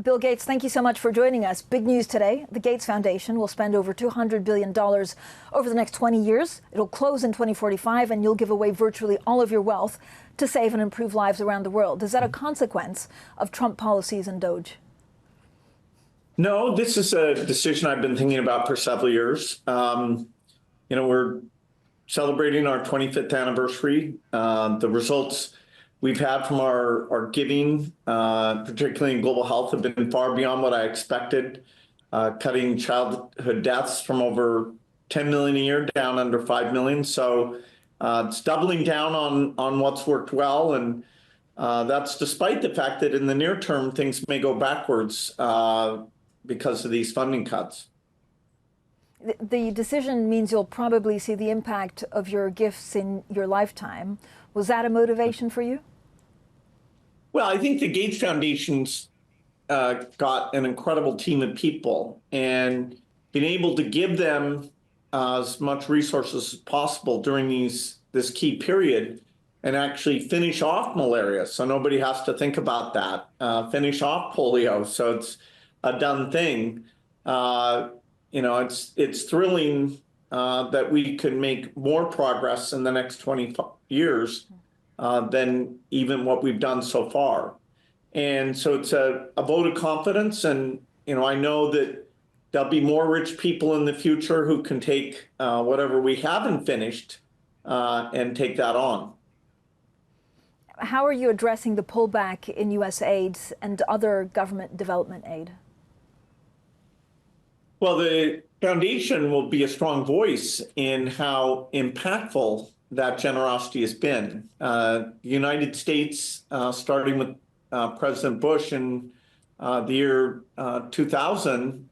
Bill Gates, thank you so much for joining us. Big news today. The Gates Foundation will spend over $200 billion over the next 20 years. It'll close in 2045, and you'll give away virtually all of your wealth to save and improve lives around the world. Is that a consequence of Trump policies and Doge? No, this is a decision I've been thinking about for several years. We're celebrating our 25th anniversary. The results we've had from our giving, particularly in global health, have been far beyond what I expected, cutting childhood deaths from over 10 million a year down under 5 million. So it's doubling down on what's worked well. And that's despite the fact that in the near term, things may go backwards because of these funding cuts. The decision means you'll probably see the impact of your gifts in your lifetime. Was that a motivation for you? Well, I think the Gates Foundation's got an incredible team of people, and being able to give them as much resources as possible during this key period and actually finish off malaria, so nobody has to think about that, finish off polio, so it's a done thing. It's thrilling that we can make more progress in the next 20 years than even what we've done so far. And so it's a vote of confidence. And, I know that there'll be more rich people in the future who can take whatever we haven't finished and take that on. How are you addressing the pullback in USAID and other government development aid? Well, the foundation will be a strong voice in how impactful that generosity has been. The United States, starting with President Bush in the year 2000,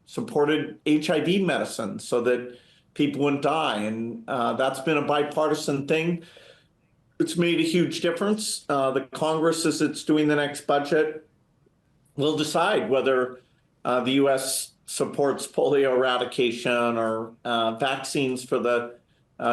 supported HIV medicine so that people wouldn't die. And that's been a bipartisan thing. It's made a huge difference. The Congress, as it's doing the next budget, will decide whether the U.S. supports polio eradication or vaccines for the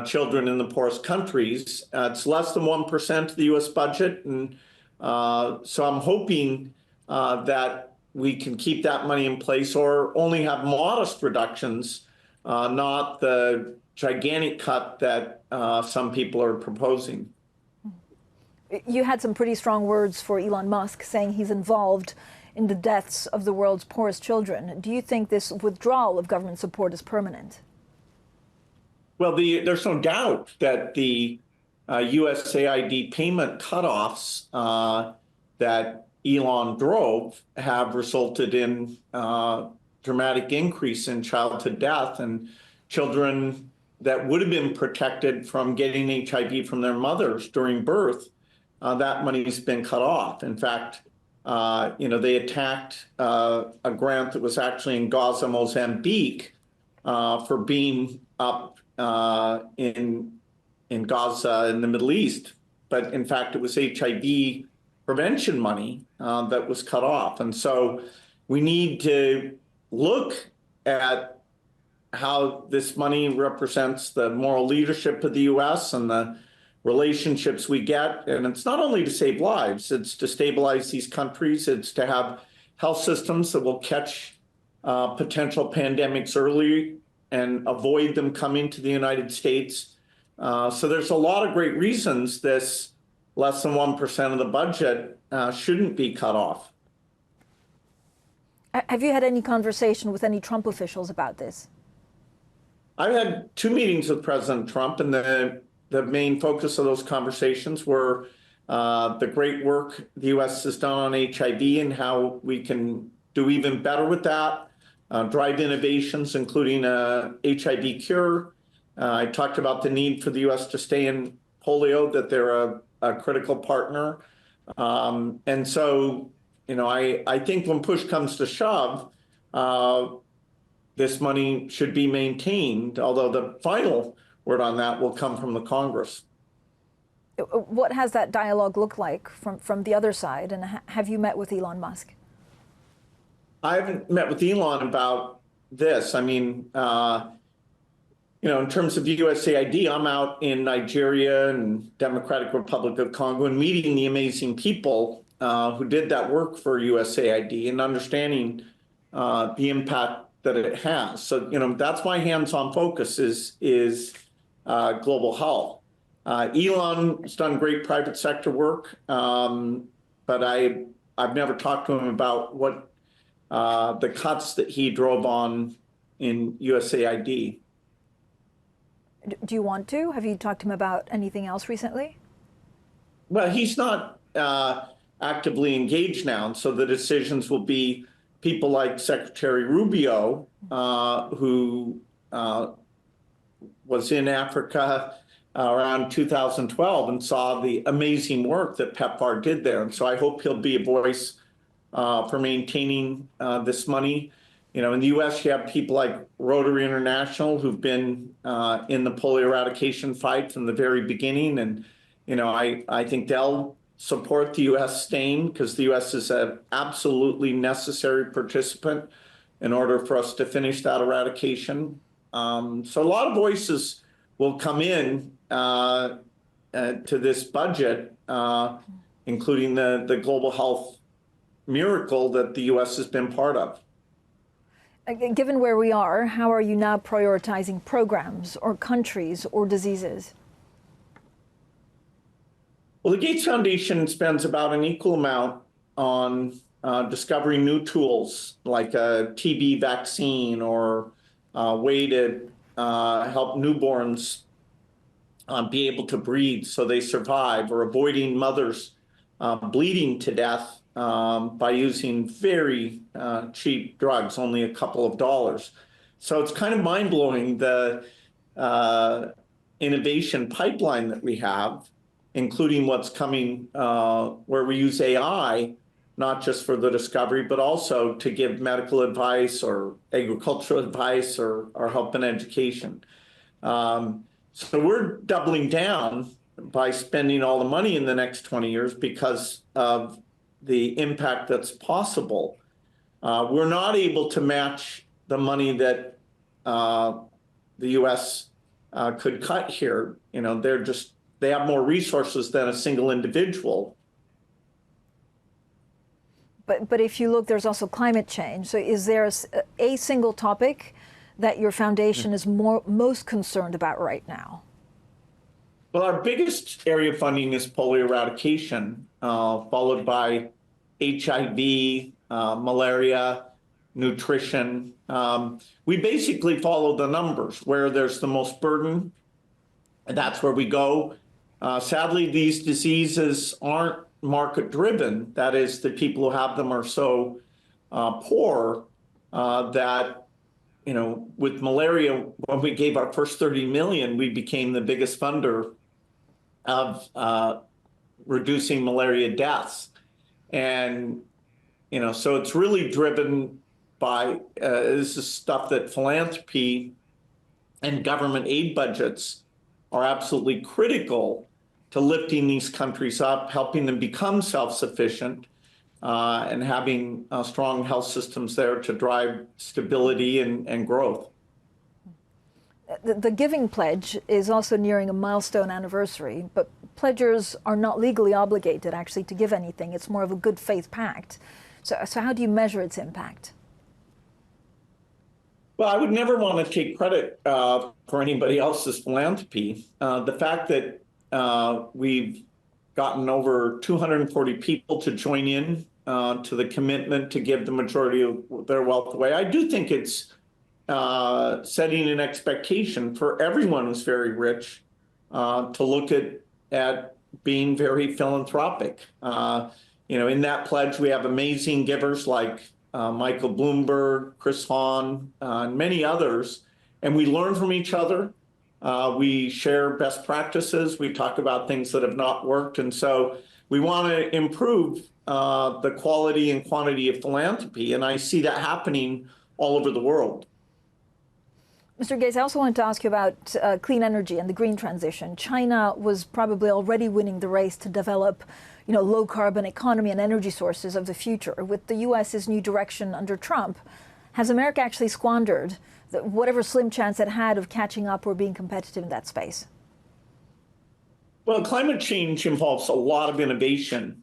children in the poorest countries. It's less than 1% of the U.S. budget. And so I'm hoping that we can keep that money in place or only have modest reductions, not the gigantic cut that some people are proposing. You had some pretty strong words for Elon Musk, saying he's involved in the deaths of the world's poorest children. Do you think this withdrawal of government support is permanent? Well, there's no doubt that the USAID payment cutoffs that Elon drove have resulted in dramatic increase in childhood death, and children that would have been protected from getting HIV from their mothers during birth, that money's been cut off. In fact, they attacked a grant that was actually in Gaza, Mozambique, for being up in Gaza in the Middle East. But in fact, it was HIV prevention money that was cut off. And so we need to look at how this money represents the moral leadership of the U.S. and the relationships we get. And it's not only to save lives, it's to stabilize these countries. It's to have health systems that will catch potential pandemics early and avoid them coming to the United States. So there's a lot of great reasons this less than 1% of the budget shouldn't be cut off. Have you had any conversation with any Trump officials about this? I've had 2 meetings with President Trump, and the main focus of those conversations were the great work the U.S. has done on HIV and how we can do even better with that, drive innovations, including a HIV cure. I talked about the need for the U.S. to stay in polio, that they're a critical partner. And so, I think when push comes to shove, this money should be maintained, although the final word on that will come from the Congress. What has that dialogue looked like from the other side? And have you met with Elon Musk? I haven't met with Elon about this. I mean, in terms of USAID, I'm out in Nigeria and Democratic Republic of Congo and meeting the amazing people who did that work for USAID and understanding the impact that it has. So, that's my hands-on focus is global health. Elon's done great private sector work, but I've never talked to him about what the cuts that he drove on in USAID. Do you want to? Have you talked to him about anything else recently? Well, he's not actively engaged now, and so the decisions will be people like Secretary Rubio, who was in Africa around 2012 and saw the amazing work that PEPFAR did there. And so I hope he'll be a voice for maintaining this money. In the U.S., you have people like Rotary International who've been in the polio eradication fight from the very beginning. And, I think they'll support the U.S. staying because the U.S. is an absolutely necessary participant in order for us to finish that eradication. So a lot of voices will come in to this budget, including the global health miracle that the U.S. has been part of. Given where we are, how are you now prioritizing programs or countries or diseases? Well, the Gates Foundation spends about an equal amount on discovering new tools like a TB vaccine or a way to help newborns be able to breathe so they survive, or avoiding mothers bleeding to death by using very cheap drugs, only a couple of dollars. So it's kind of mind-blowing, the innovation pipeline that we have, including what's coming where we use AI, not just for the discovery, but also to give medical advice or agricultural advice or help in education. So we're doubling down by spending all the money in the next 20 years because of the impact that's possible. We're not able to match the money that the U.S. Could cut here. They have more resources than a single individual. But if you look, there's also climate change. So is there a single topic that your foundation is most concerned about right now? Well, our biggest area of funding is polio eradication, followed by HIV, malaria, nutrition. We basically follow the numbers. Where there's the most burden, and that's where we go. Sadly, these diseases aren't market-driven. That is, the people who have them are so poor that, with malaria, when we gave our first 30 million, we became the biggest funder of reducing malaria deaths. And, so it's really driven by this is stuff that philanthropy and government aid budgets are absolutely critical to lifting these countries up, helping them become self-sufficient, and having strong health systems there to drive stability and growth. The Giving Pledge is also nearing a milestone anniversary, but pledgers are not legally obligated actually to give anything. It's more of a good faith pact. So how do you measure its impact? Well, I would never want to take credit for anybody else's philanthropy. The fact that we've gotten over 240 people to join in to the commitment to give the majority of their wealth away, I do think it's setting an expectation for everyone who's very rich to look at being very philanthropic. In that pledge, we have amazing givers like Michael Bloomberg, Chris Hahn, and many others, and we learn from each other. We share best practices. We talk about things that have not worked, and so we want to improve the quality and quantity of philanthropy, and I see that happening all over the world. Mr. Gates, I also wanted to ask you about clean energy and the green transition. China was probably already winning the race to develop, low carbon economy and energy sources of the future. With the U.S.'s new direction under Trump, has America actually squandered whatever slim chance it had of catching up or being competitive in that space? Well, climate change involves a lot of innovation.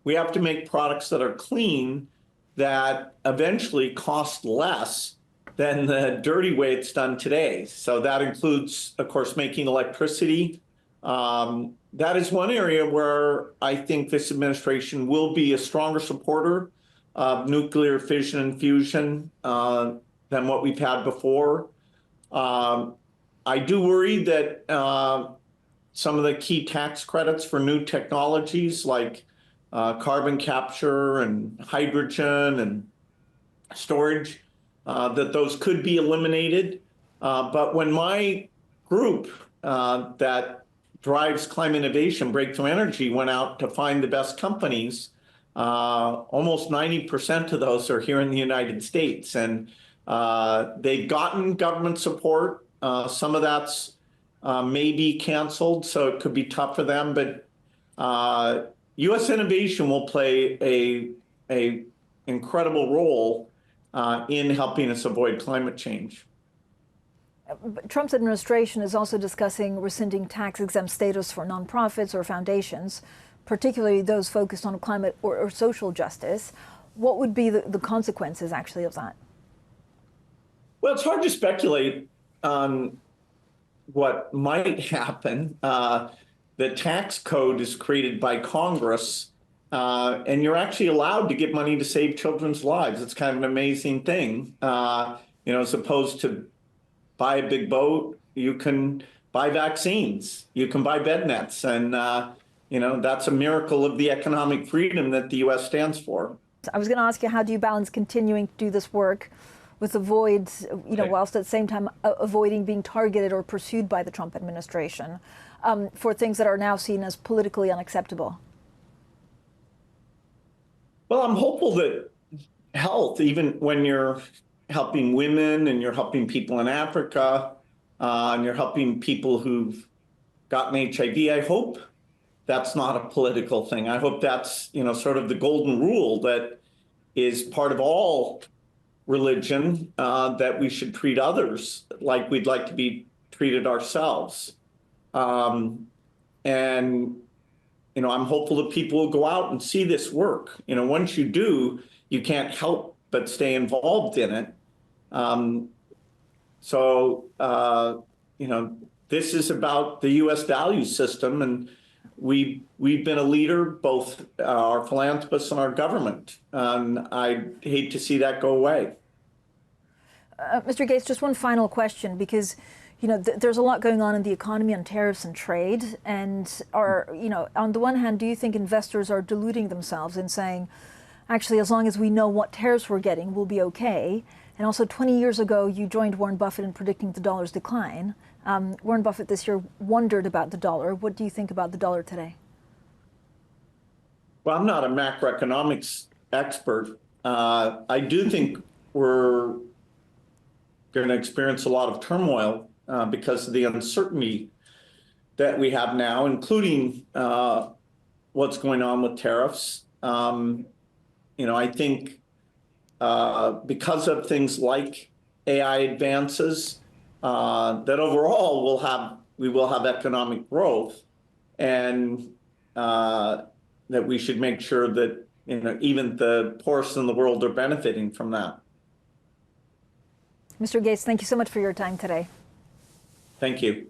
we have to make products that are clean that eventually cost less than the dirty way it's done today. So that includes, of course, making electricity. That is one area where I think this administration will be a stronger supporter of nuclear fission and fusion than what we've had before. I do worry that some of the key tax credits for new technologies like carbon capture and hydrogen and storage, that those could be eliminated. But when my group that drives climate innovation, Breakthrough Energy, went out to find the best companies, almost 90% of those are here in the United States. And they've gotten government support. Some of that's maybe canceled, so it could be tough for them. But U.S. innovation will play a incredible role in helping us avoid climate change. Trump's administration is also discussing rescinding tax-exempt status for nonprofits or foundations, particularly those focused on climate or social justice. What would be the consequences, actually, of that? Well, it's hard to speculate on what might happen. The tax code is created by Congress, and you're actually allowed to give money to save children's lives. It's kind of an amazing thing. As opposed to buy a big boat, you can buy vaccines, you can buy bed nets, and that's a miracle of the economic freedom that the U.S. stands for. I was going to ask you, how do you balance continuing to do this work with whilst at the same time avoiding being targeted or pursued by the Trump administration for things that are now seen as politically unacceptable? Well, I'm hopeful that health, even when you're helping women and you're helping people in Africa and you're helping people who've gotten HIV, I hope that's not a political thing. I hope that's, sort of the golden rule that is part of all religion, that we should treat others like we'd like to be treated ourselves. I'm hopeful that people will go out and see this work. Once you do, you can't help but stay involved in it. This is about the U.S. value system, and we've been a leader, both our philanthropists and our government. And I hate to see that go away. Mr. Gates, just one final question, because there's a lot going on in the economy on tariffs and trade. And on the one hand, do you think investors are deluding themselves in saying, actually, as long as we know what tariffs we're getting, we'll be okay? And also, 20 years ago, you joined Warren Buffett in predicting the dollar's decline. Warren Buffett this year wondered about the dollar. What do you think about the dollar today? Well, I'm not a macroeconomics expert. I do think we're going to experience a lot of turmoil because of the uncertainty that we have now, including what's going on with tariffs. I think because of things like AI advances, that overall we will have economic growth, and that we should make sure that even the poorest in the world are benefiting from that. Mr. Gates, thank you so much for your time today. Thank you.